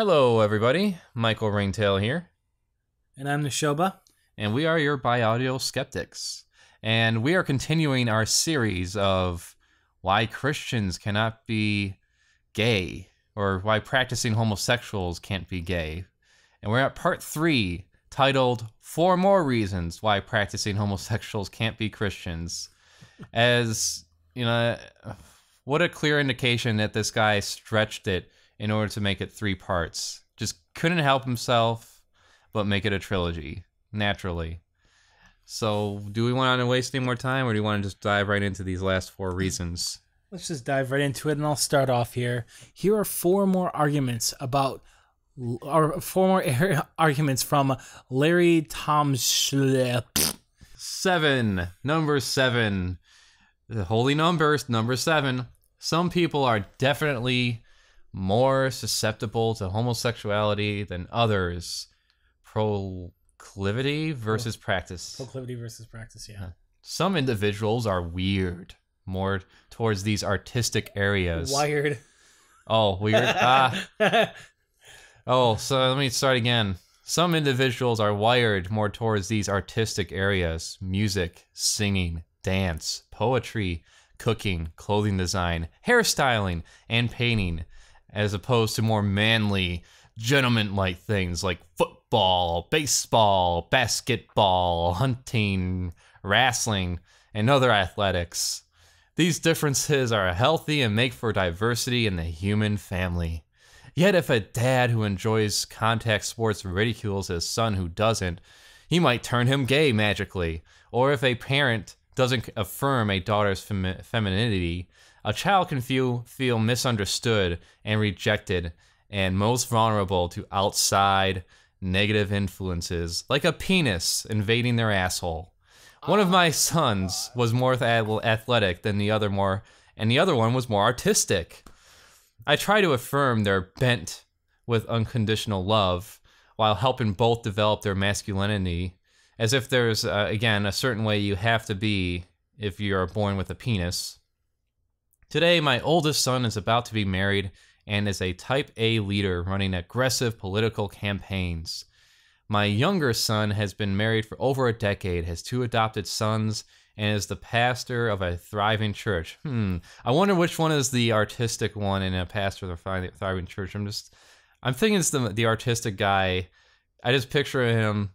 Hello, everybody. Michael Ringtail here. And I'm Nishoba. And we are your bi-audio skeptics. And we are continuing our series of why Christians cannot be gay, or why practicing homosexuals can't be gay. And we're at part 3, titled 4 More Reasons Why Practicing Homosexuals Can't Be Christians. As, you know, what a clear indication that this guy stretched it in order to make it 3 parts. Just couldn't help himself but make it a trilogy, naturally. So, do we want to waste any more time, or do you want to just dive right into these last 4 reasons? Let's just dive right into it, and I'll start off here. Here are 4 more arguments arguments from Larry Tomschlep. 7. Number 7. The holy numbers, number 7. Some people are definitely more susceptible to homosexuality than others. Proclivity versus practice. Proclivity versus practice, yeah. Some individuals are weird, more towards these artistic areas. Wired. Oh, weird. Oh, so let me start again. Some individuals are wired more towards these artistic areas. Music, singing, dance, poetry, cooking, clothing design, hairstyling, and painting, as opposed to more manly, gentleman-like things like football, baseball, basketball, hunting, wrestling, and other athletics. These differences are healthy and make for diversity in the human family. Yet if a dad who enjoys contact sports ridicules his son who doesn't, he might turn him gay magically. Or if a parent doesn't affirm a daughter's femininity, a child can feel misunderstood and rejected and most vulnerable to outside negative influences, like a penis invading their asshole. One of my sons was more athletic than the other and the other one was more artistic. I try to affirm their bent with unconditional love while helping both develop their masculinity, as if there's, again, a certain way you have to be if you're born with a penis. Today, my oldest son is about to be married and is a type A leader running aggressive political campaigns. My younger son has been married for over a decade, has 2 adopted sons, and is the pastor of a thriving church. I wonder which one is the artistic one and a pastor of a thriving church. I'm thinking it's the artistic guy. I just picture him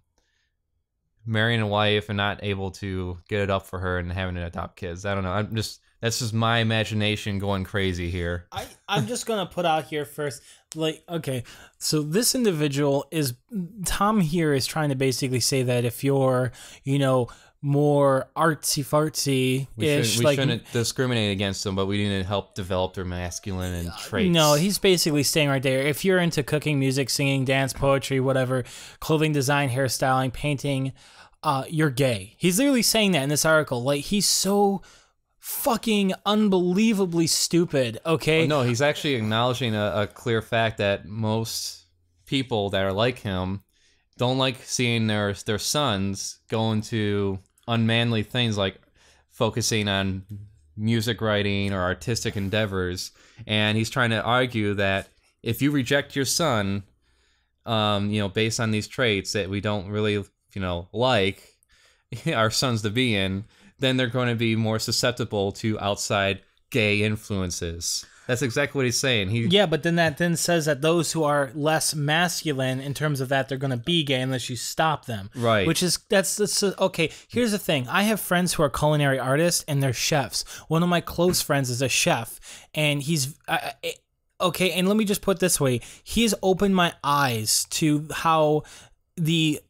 marrying a wife and not able to get it up for her and having to adopt kids. I don't know. That's just my imagination going crazy here. I'm just going to put out here first, like, okay, so this individual Tom here is trying to basically say that if you're, more artsy-fartsy, we shouldn't discriminate against them, but we need to help develop their masculine traits. No, he's basically saying right there, if you're into cooking, music, singing, dance, poetry, whatever, clothing design, hairstyling, painting, you're gay. He's literally saying that in this article. Like, he's so fucking unbelievably stupid, okay? No, he's actually acknowledging a clear fact that most people that are like him don't like seeing their sons go into unmanly things like focusing on music writing or artistic endeavors. And he's trying to argue that if you reject your son, based on these traits that we don't really, like our sons to be in, then they're going to be more susceptible to outside gay influences. That's exactly what he's saying. Yeah, but then that says that those who are less masculine in terms of that, they're going to be gay unless you stop them. Right. That's okay. Here's the thing. I have friends who are culinary artists and they're chefs. One of my close friends is a chef, and he's okay. And let me just put it this way: he's opened my eyes to how the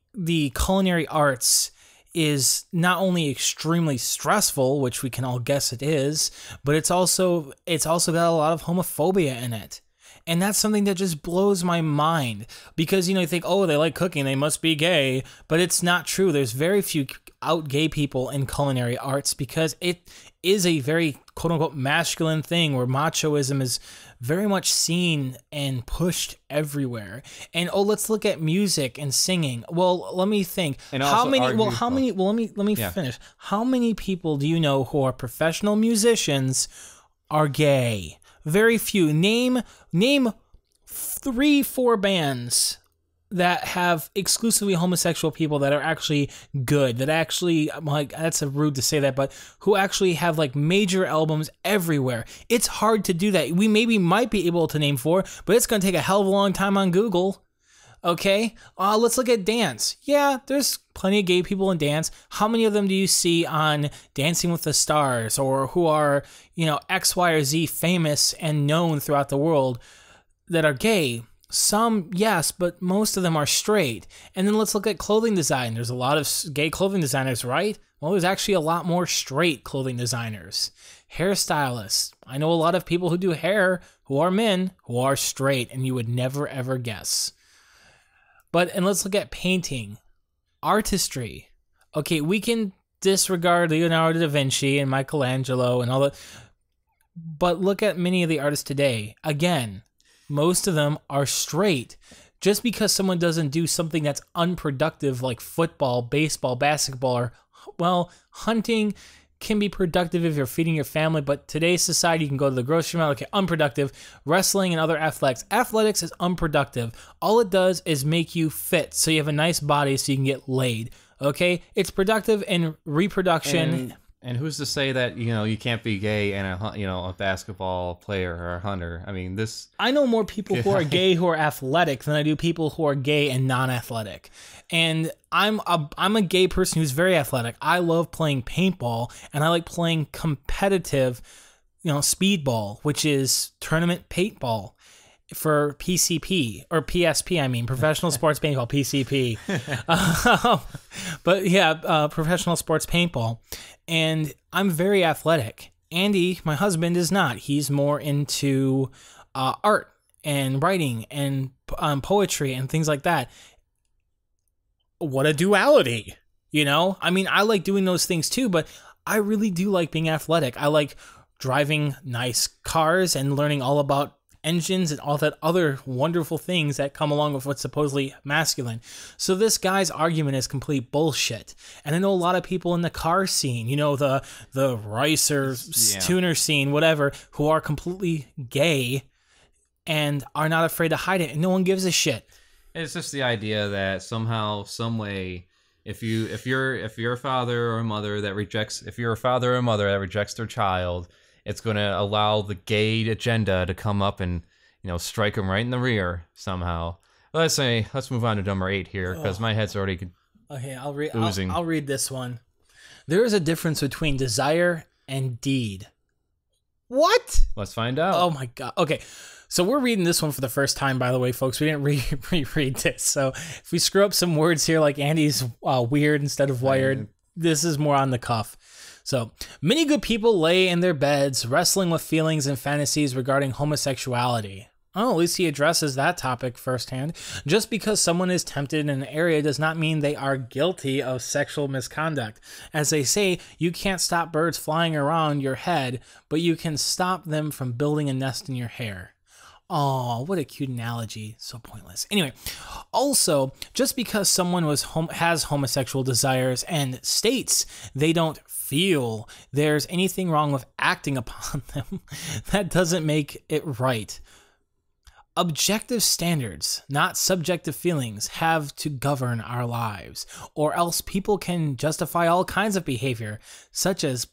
culinary arts is not only extremely stressful, which we can all guess it is, but it's also got a lot of homophobia in it. And that's something that just blows my mind, because, you think, oh, they like cooking, they must be gay, but it's not true. There's very few out gay people in culinary arts because it is a very quote-unquote masculine thing where machoism is very much seen and pushed everywhere. And let's look at music and singing. Well, let me think. And let me finish. How many people do you know who are professional musicians are gay? Very few. Name 3-4 bands that have exclusively homosexual people that are actually good, that actually, like, that's a rude to say that, but who actually have like major albums everywhere. It's hard to do that. We might be able to name 4, but it's going to take a hell of a long time on Google. Okay, let's look at dance. Yeah, there's plenty of gay people in dance. How many of them do you see on Dancing with the Stars, or who are, X, Y, or Z famous and known throughout the world that are gay? Some, yes, but most of them are straight. And then let's look at clothing design. There's a lot of gay clothing designers, right? Well, there's actually a lot more straight clothing designers. Hairstylists. I know a lot of people who do hair who are men who are straight, and you would never ever guess. And let's look at painting, artistry. Okay, we can disregard Leonardo da Vinci and Michelangelo and all that, but look at many of the artists today. Again, most of them are straight. Just because someone doesn't do something that's unproductive like football, baseball, basketball, or, hunting can be productive if you're feeding your family, but today's society, you can go to the grocery store, okay, unproductive. Wrestling and other athletics. Athletics is unproductive. All it does is make you fit, so you have a nice body so you can get laid, okay? It's productive in reproduction. And who's to say that, you can't be gay and a basketball player or a hunter? I mean, I know more people who are gay who are athletic than I do people who are gay and non-athletic. And I'm a gay person who's very athletic. I love playing paintball, and I like playing competitive, speedball, which is tournament paintball for PCP, or PSP, I mean, Professional Sports Paintball, PCP. But yeah, Professional Sports Paintball. And I'm very athletic. Andy, my husband, is not. He's more into art and writing and poetry and things like that. What a duality, I mean, I like doing those things too, but I really do like being athletic. I like driving nice cars and learning all about engines and all that other wonderful things that come along with what's supposedly masculine. So this guy's argument is complete bullshit. And I know a lot of people in the car scene, the Rice or tuner scene, whatever, who are completely gay and are not afraid to hide it, and no one gives a shit. It's just the idea that somehow, some way, if you're a father or a mother that rejects their child, it's going to allow the gay agenda to come up and, strike them right in the rear somehow. Let's move on to number 8 here, because my head's already oozing. I'll read this one. There is a difference between desire and deed. What? Let's find out. Oh my God. Okay. So we're reading this one for the first time, by the way, folks. We didn't reread this. So if we screw up some words here, like Andy's weird instead of wired, this is more on the cuff. So, many good people lay in their beds wrestling with feelings and fantasies regarding homosexuality. Oh, at least he addresses that topic firsthand. Just because someone is tempted in an area does not mean they are guilty of sexual misconduct. As they say, you can't stop birds flying around your head, but you can stop them from building a nest in your hair. Oh, what a cute analogy. So pointless. Anyway, also, just because someone has homosexual desires and states they don't feel there's anything wrong with acting upon them, that doesn't make it right. Objective standards, not subjective feelings, have to govern our lives, or else people can justify all kinds of behavior, such as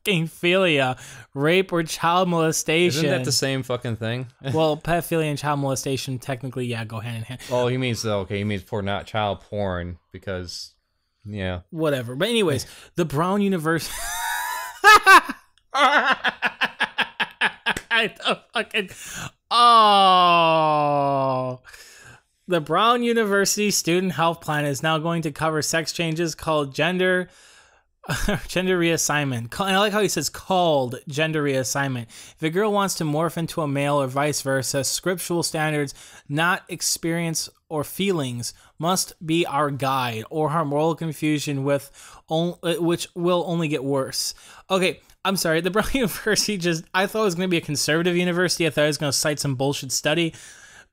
pedophilia, rape, or child molestation. Isn't that the same fucking thing? Well, pedophilia and child molestation technically, yeah, go hand in hand. Oh, he means not child porn, because, yeah. Whatever. But anyways, the Brown University... The Brown University Student Health Plan is now going to cover sex changes called gender reassignment. And I like how he says called gender reassignment. If a girl wants to morph into a male or vice versa, scriptural standards, not experience or feelings, must be our guide, or her moral confusion which will only get worse. Okay, I'm sorry, the Brown University I thought it was going to be a conservative university. I thought it was going to cite some bullshit study,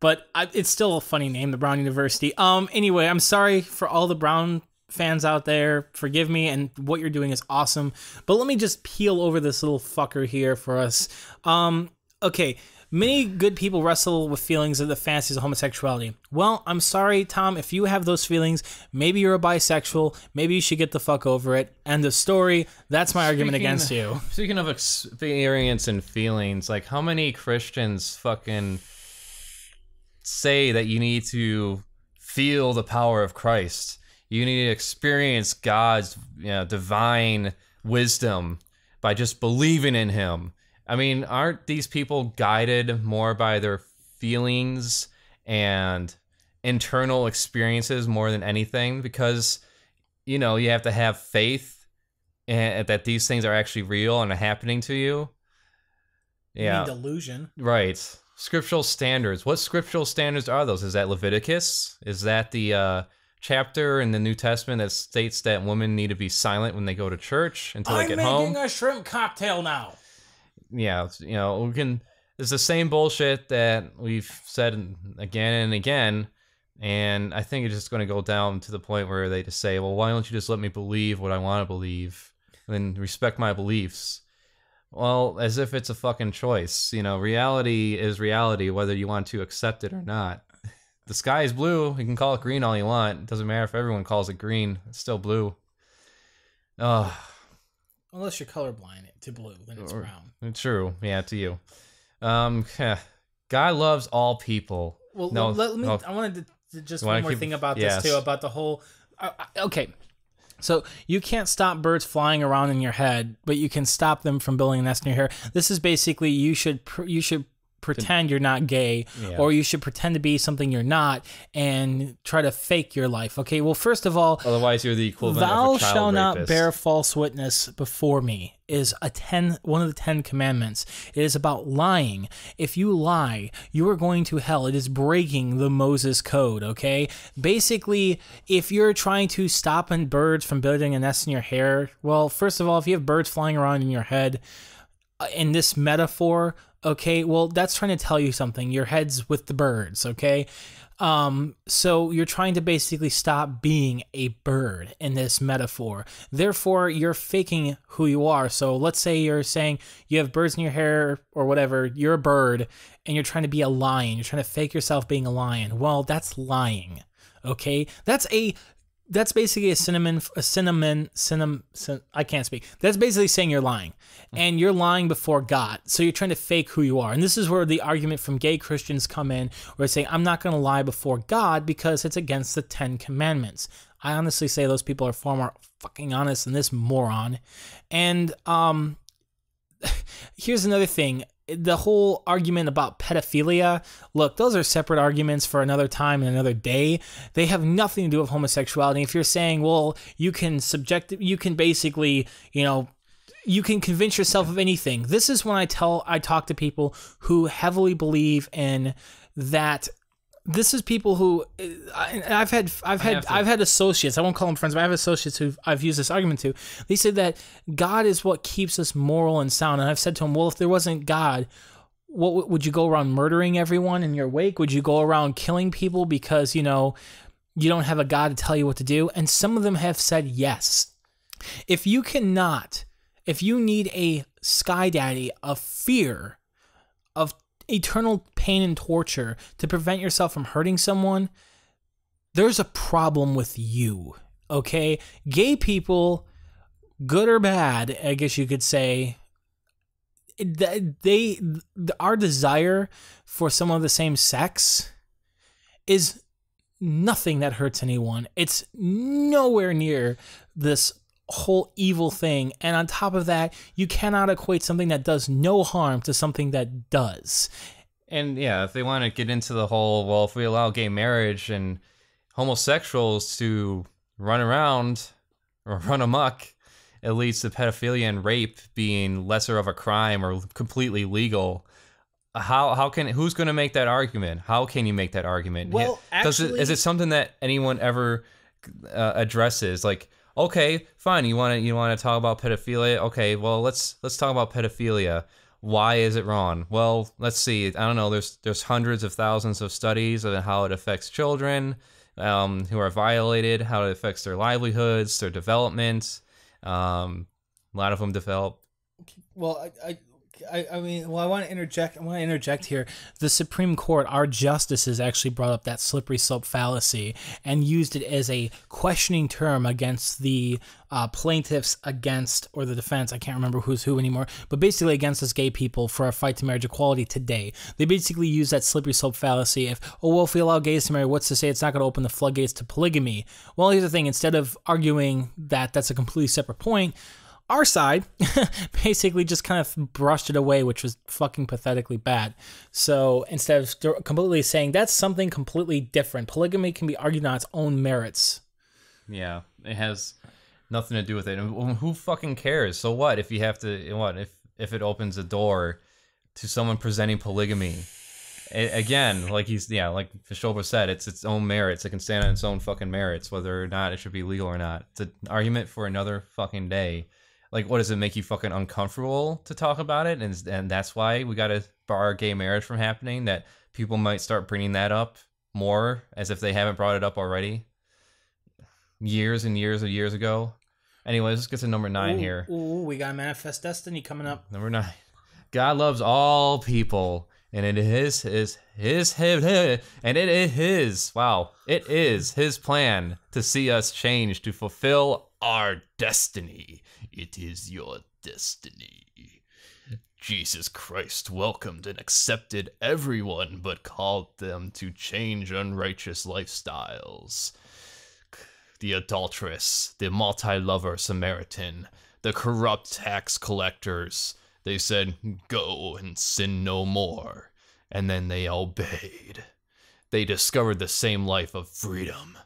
but it's still a funny name, the Brown University. Anyway, I'm sorry for all the Brown fans out there. Forgive me, and what you're doing is awesome. But let me just peel over this little fucker here for us. Okay, Many good people wrestle with feelings of the fantasies of homosexuality. Well, I'm sorry, Tom, if you have those feelings, maybe you're a bisexual, maybe you should get the fuck over it. End of story. That's my argument against you. Speaking of experience and feelings, like how many Christians fucking say that you need to feel the power of Christ? You need to experience God's divine wisdom by just believing in him. I mean, aren't these people guided more by their feelings and internal experiences more than anything? Because, you have to have faith that these things are actually real and are happening to you. Yeah. You mean delusion. Right. Scriptural standards. What scriptural standards are those? Is that Leviticus? Is that the chapter in the New Testament that states that women need to be silent when they go to church until they get home? I'm making a shrimp cocktail now. Yeah, it's the same bullshit that we've said again and again, and I think it's just going to go down to the point where they just say, well, why don't you just let me believe what I want to believe and respect my beliefs? Well, as if it's a fucking choice. Reality is reality, whether you want to accept it or not. The sky is blue. You can call it green all you want. It doesn't matter if everyone calls it green. It's still blue. Unless you're colorblind to blue, then it's brown. True, yeah, to you. God loves all people. Well, no, let me. I wanted to just one more thing about this too, about the whole. Okay, so you can't stop birds flying around in your head, but you can stop them from building a nest in your hair. This is basically you should pretend you're not gay, or you should pretend to be something you're not and try to fake your life. Okay, well, first of all, otherwise you're the equivalent of a thou child shall not rapist. bear false witness before me is one of the 10 commandments. It is about lying. If you lie, you are going to hell. It is breaking the Moses code, okay? Basically, if you're trying to stop birds from building a nest in your hair, well, first of all, if you have birds flying around in your head, in this metaphor, okay, well, that's trying to tell you something. Your head's with the birds, okay? So you're trying to basically stop being a bird in this metaphor. Therefore, you're faking who you are. So let's say you're saying you have birds in your hair or whatever, you're a bird, and you're trying to be a lion. You're trying to fake yourself being a lion. Well, that's lying, okay? That's basically I can't speak. That's basically saying you're lying. And you're lying before God. So you're trying to fake who you are. And this is where the argument from gay Christians come in, where they say, I'm not going to lie before God because it's against the 10 commandments. I honestly say those people are far more fucking honest than this moron. And here's another thing. The whole argument about pedophilia, look, those are separate arguments for another time and another day. They have nothing to do with homosexuality. If you're saying, well, you can basically, you can convince yourself of anything. This is when I talk to people who heavily believe in that. This is people who I've had associates. I won't call them friends, but I have associates who I've used this argument to. They say that God is what keeps us moral and sound. And I've said to them, well, if there wasn't God, what would you go around murdering everyone in your wake? Would you go around killing people because you don't have a God to tell you what to do? And some of them have said yes. If you need a sky daddy of fear, of eternal pain and torture to prevent yourself from hurting someone, there's a problem with you, okay? Gay people, good or bad, I guess you could say, our desire for someone of the same sex is nothing that hurts anyone. It's nowhere near this whole evil thing, and on top of that, you cannot equate something that does no harm to something that does. And yeah, if they want to get into the whole, well, if we allow gay marriage and homosexuals to run around or run amok, it leads to pedophilia and rape being lesser of a crime or completely legal. Who's going to make that argument? How can you make that argument? Well, actually, is it something that anyone ever addresses? Like, okay, fine. You want to talk about pedophilia? Okay, well, let's talk about pedophilia. Why is it wrong? Well, let's see. I don't know. There's hundreds of thousands of studies on how it affects children who are violated, how it affects their livelihoods, their development. A lot of them develop. Well, I mean, well, I want to interject here. The Supreme Court, our justices actually brought up that slippery slope fallacy and used it as a questioning term against the plaintiffs or the defense. I can't remember who's who anymore, but basically against us gay people for our fight to marriage equality today. They basically use that slippery slope fallacy. If we allow gays to marry, what's to say it's not going to open the floodgates to polygamy? Well, here's the thing. Instead of arguing that that's a completely separate point, our side basically just kind of brushed it away, which was fucking pathetically bad. So instead of completely saying that's something completely different, polygamy can be argued on its own merits. Yeah, it has nothing to do with it. And who fucking cares? So what if you have to? What if it opens a door to someone presenting polygamy? Again, like like Fishoba said, it's its own merits. It can stand on its own fucking merits, whether or not it should be legal or not. It's an argument for another fucking day. Like, what does it make you fucking uncomfortable to talk about it? And that's why we got to bar gay marriage from happening, that people might start bringing that up more as if they haven't brought it up already. Years and years and years ago. Anyways, let's get to number 9 here. Ooh, we got Manifest Destiny coming up. Number 9. God loves all people, and it is his plan to see us change to fulfill our destiny. It is your destiny. Jesus Christ welcomed and accepted everyone, but called them to change unrighteous lifestyles. The adulteress, the multi-lover Samaritan, the corrupt tax collectors. They said, "Go and sin no more." And then they obeyed. They discovered the same life of freedom,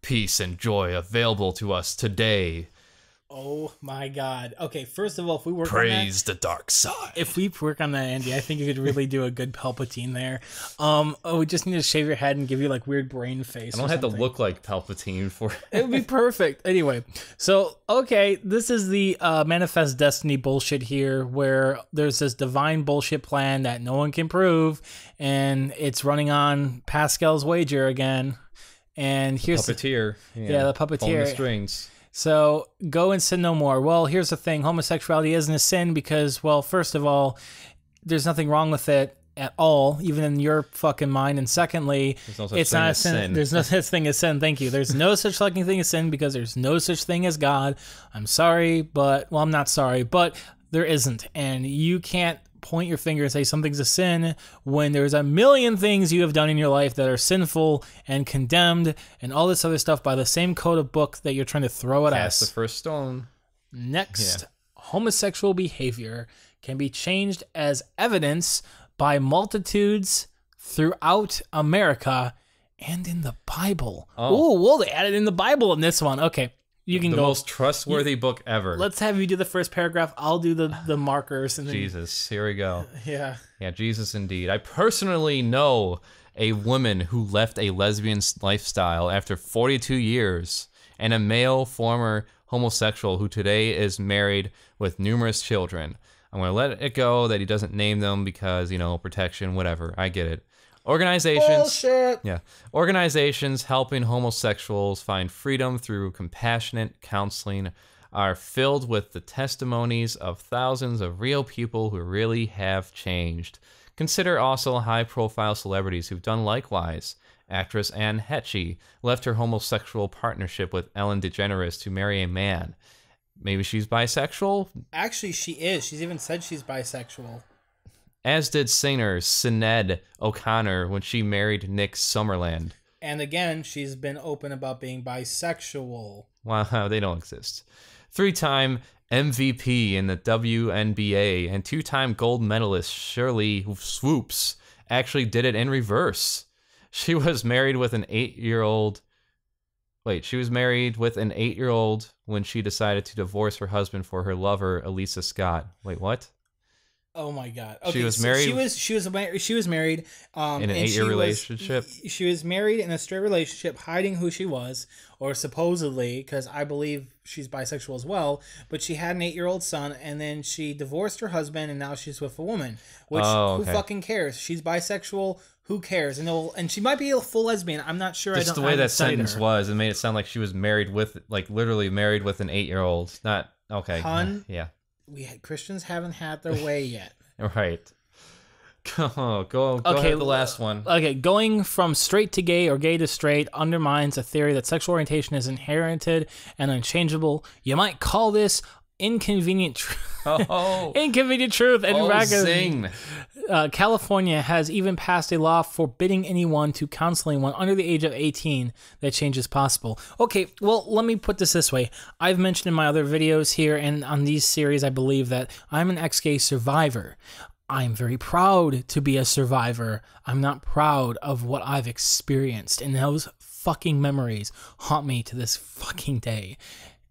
peace, and joy available to us today. Oh my God. Okay, first of all, if we work Praise the dark side. If we work on that, Andy, I think you could really do a good Palpatine there. We just need to shave your head and give you like weird brain face. I don't have to look like Palpatine for it. It would be perfect. Anyway, so, okay, this is the Manifest Destiny bullshit here, where there's this divine bullshit plan that no one can prove, and it's running on Pascal's wager again. And here's Puppeteer. The puppeteer. Pulling the strings. So, go and sin no more. Well, here's the thing. Homosexuality isn't a sin because, well, first of all, there's nothing wrong with it at all, even in your fucking mind. And secondly, it's not a sin. There's no such thing as sin. Thank you. There's no such fucking thing as sin because there's no such thing as God. I'm sorry, but, well, I'm not sorry, but there isn't. And you can't point your finger and say something's a sin when there's a million things you have done in your life that are sinful and condemned and all this other stuff by the same code of book that you're trying to throw at us. Cast the first stone. Next, homosexual behavior can be changed as evidence by multitudes throughout America and in the Bible. Oh, well, they added in the Bible in this one. Okay. You can the go. Most trustworthy book ever. Let's have you do the first paragraph. I'll do the markers. And then, Jesus, here we go. Yeah. Yeah, Jesus indeed. I personally know a woman who left a lesbian lifestyle after 42 years, and a male former homosexual who today is married with numerous children. I'm going to let it go that he doesn't name them because, protection, whatever. I get it. Organizations helping homosexuals find freedom through compassionate counseling are filled with the testimonies of thousands of real people who really have changed. Consider also high-profile celebrities who've done likewise. Actress Anne Heche left her homosexual partnership with Ellen DeGeneres to marry a man. Maybe she's bisexual? Actually, she is. She's even said she's bisexual. As did singer Sinead O'Connor when she married Nick Summerland. And again, she's been open about being bisexual. Wow, they don't exist. 3-time MVP in the WNBA and 2-time gold medalist Shirley Swoops actually did it in reverse. She was married with an 8-year-old... she was married with an 8-year-old when she decided to divorce her husband for her lover, Elisa Scott. Wait, what? Oh my God! Okay, she was married. She was married in an 8-year relationship. She was married in a straight relationship, hiding who she was, or supposedly, because I believe she's bisexual as well. But she had an 8-year-old son, and then she divorced her husband, and now she's with a woman. Which who fucking cares? She's bisexual. Who cares? And she might be a full lesbian. I'm not sure. Just the way that sentence was, it made it sound like she was married with, literally married with an 8-year-old. Not okay. Hun, yeah. Christians haven't had their way yet. Right. Go ahead with the last one. Okay, going from straight to gay or gay to straight undermines a theory that sexual orientation is inherited and unchangeable. You might call this inconvenient truth. Inconvenient truth. And zing. California has even passed a law forbidding anyone to counsel anyone under the age of 18 that change is possible. Okay, well, let me put this way. I've mentioned in my other videos here and on these series, I believe that I'm an ex-gay survivor. I'm very proud to be a survivor. I'm not proud of what I've experienced. And those fucking memories haunt me to this fucking day.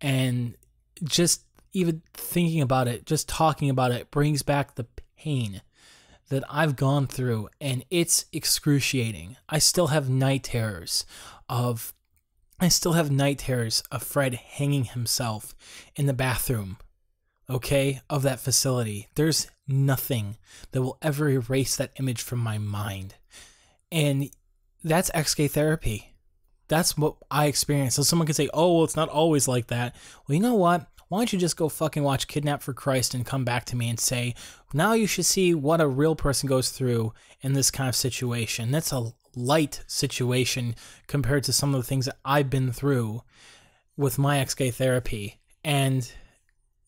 And just even thinking about it, just talking about it, brings back the pain that I've gone through. And it's excruciating. I still have night terrors of Fred hanging himself in the bathroom, okay, of that facility. There's nothing that will ever erase that image from my mind. And that's ex-gay therapy. That's what I experienced. So someone could say, oh, well, it's not always like that. Well, you know what? Why don't you just go fucking watch Kidnap for Christ and come back to me and say, now you should see what a real person goes through in this kind of situation. That's a light situation compared to some of the things that I've been through with my ex-gay therapy. And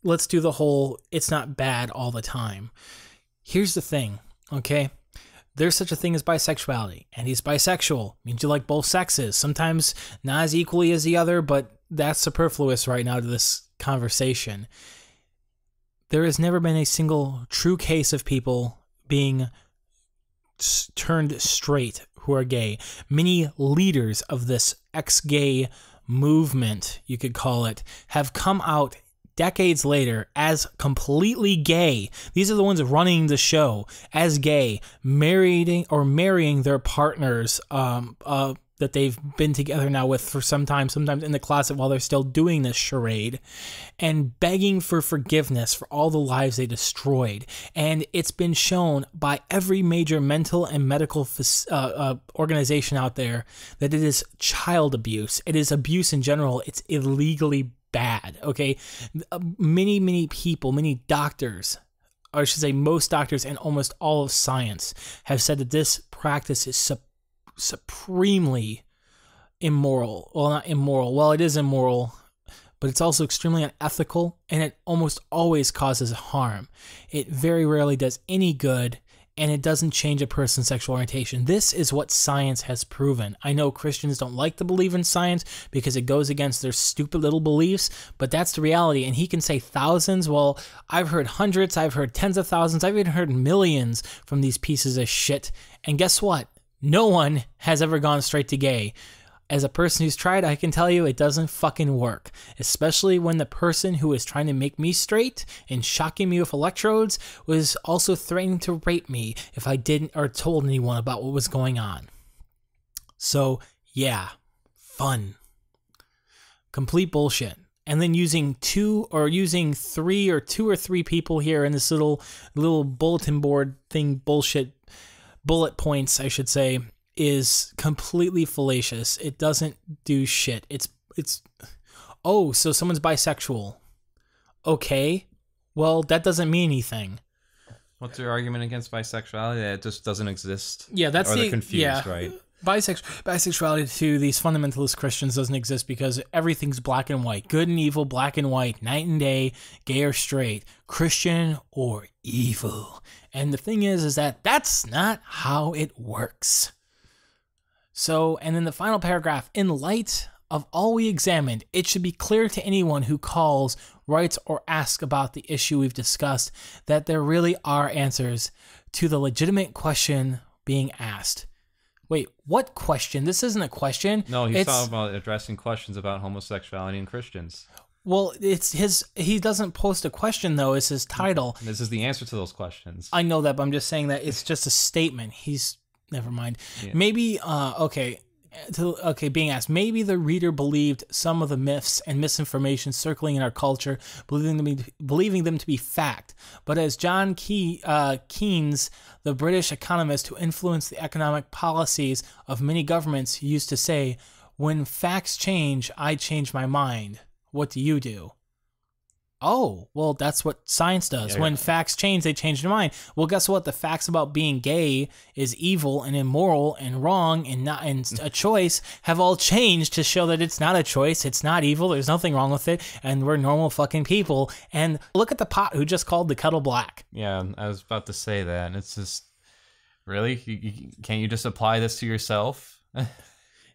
let's do the whole, it's not bad all the time. Here's the thing, okay? There's such a thing as bisexuality, and he's bisexual. Means you like both sexes. Sometimes not as equally as the other, but that's superfluous right now to this conversation. There has never been a single true case of people being turned straight who are gay. Many leaders of this ex-gay movement, you could call it, have come out decades later as completely gay. These are the ones running the show as gay, marrying their partners that they've been together now with for some time, sometimes in the closet while they're still doing this charade, and begging for forgiveness for all the lives they destroyed. And it's been shown by every major mental and medical organization out there that it is child abuse. It is abuse in general. It's illegally bad, okay? Many people, many doctors, or I should say most doctors and almost all of science have said that this practice is supremely immoral. Well, not immoral. Well, it is immoral, but it's also extremely unethical, and it almost always causes harm. It very rarely does any good, and it doesn't change a person's sexual orientation. This is what science has proven. I know Christians don't like to believe in science because it goes against their stupid little beliefs, but that's the reality. And he can say thousands. Well, I've heard hundreds, I've heard tens of thousands, I've even heard millions from these pieces of shit. And guess what? No one has ever gone straight to gay. As a person who's tried, I can tell you it doesn't fucking work. Especially when the person who was trying to make me straight and shocking me with electrodes was also threatening to rape me if I didn't or told anyone about what was going on. So, yeah, fun. Complete bullshit. And then using two or three people here in this little bulletin board thing, bullshit, bullet points, I should say, is completely fallacious. It doesn't do shit. It's oh, so someone's bisexual. Okay. Well, that doesn't mean anything. What's your argument against bisexuality? It just doesn't exist. Yeah, that's they're confused, right? Bisexuality to these fundamentalist Christians doesn't exist because everything's black and white. Good and evil, black and white, night and day, gay or straight, Christian or evil. And the thing is that that's not how it works. So, and then the final paragraph, in light of all we examined, it should be clear to anyone who calls, writes, or asks about the issue we've discussed that there really are answers to the legitimate question being asked. Wait, what question? This isn't a question. No, he's talking about addressing questions about homosexuality and Christians. Well, he doesn't post a question, though. It's his title. This is the answer to those questions. I know that, but I'm just saying that it's just a statement. Never mind. Yeah. Maybe, being asked, maybe the reader believed some of the myths and misinformation circling in our culture, believing them to be fact. But as John Keynes, the British economist who influenced the economic policies of many governments, used to say, when facts change, I change my mind. What do you do? Oh, well, that's what science does. Yeah, when facts change, they change their mind. Well, guess what? The facts about being gay is evil and immoral and wrong and not and a choice have all changed to show that it's not a choice. It's not evil. There's nothing wrong with it. And we're normal fucking people. And look at the pot who just called the kettle black. Yeah, I was about to say that. And it's just, really? Can't you just apply this to yourself?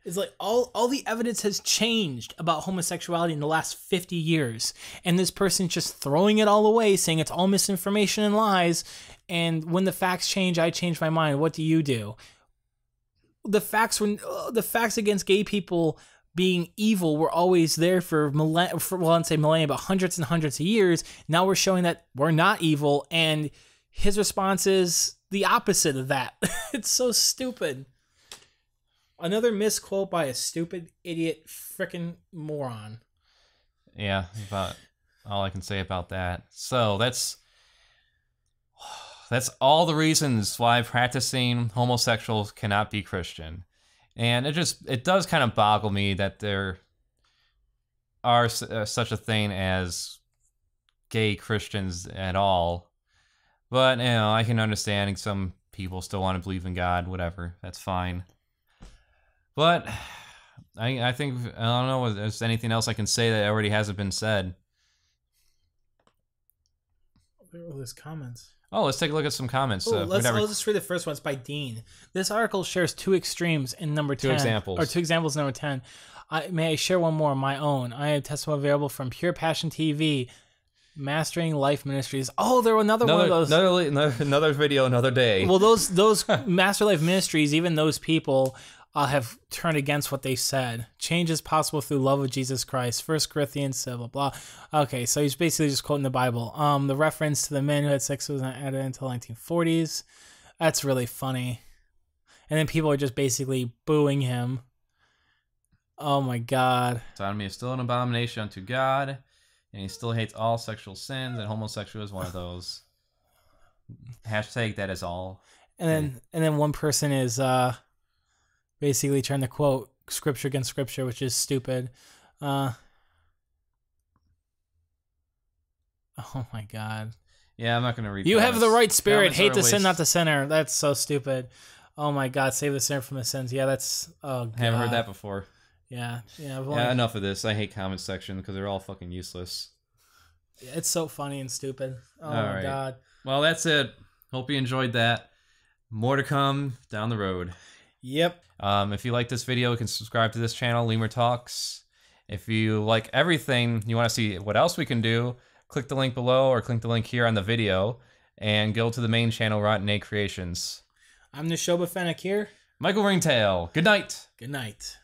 It's like all the evidence has changed about homosexuality in the last 50 years. And this person's just throwing it all away, saying it's all misinformation and lies. And when the facts change, I change my mind. What do? The facts against gay people being evil were always there for I'd say millennia, but hundreds and hundreds of years. Now we're showing that we're not evil. And his response is the opposite of that. It's so stupid. Another misquote by a stupid, idiot, frickin' moron. Yeah, about all I can say about that. So that's all the reasons why practicing homosexuals cannot be Christian. And it does kind of boggle me that there are such a thing as gay Christians at all. But, I can understand some people still want to believe in God, whatever. That's fine. But I think, I don't know if there's anything else I can say that already hasn't been said. There's comments. Oh, let's take a look at some comments. Let's just read the first one. It's by Dean. This article shares two extremes in number 10. Two examples in number 10. May I share one more of my own? I have testimony available from Pure Passion TV, Mastering Life Ministries. Oh, there were another one of those. Another video, another day. Well, those Master Life Ministries, even those people have turned against what they said. Change is possible through love of Jesus Christ. 1 Corinthians, blah, blah. Okay, so he's basically just quoting the Bible. The reference to the men who had sex was not added until 1940s. That's really funny. And then people are just basically booing him. Oh my God. Sodomy is still an abomination unto God, and he still hates all sexual sins, and homosexual is one of those. Hashtag that is all. And then one person is basically trying to quote scripture against scripture, which is stupid. Oh my God. Yeah, I'm not going to read. You have the right spirit. Hate the sin, not the sinner. That's so stupid. Oh my God. Save the sinner from the sins. Yeah, that's. Oh God. Haven't heard that before. Yeah. Yeah, enough of this. I hate comment section because they're all fucking useless. It's so funny and stupid. Oh my God. Well, that's it. Hope you enjoyed that. More to come down the road. Yep. If you like this video, you can subscribe to this channel, Lemur Talks. If you like everything, you want to see what else we can do, click the link below or click the link here on the video and go to the main channel, Rotten Egg Creations. I'm Nishoba Fennec here. Michael Ringtail. Good night. Good night.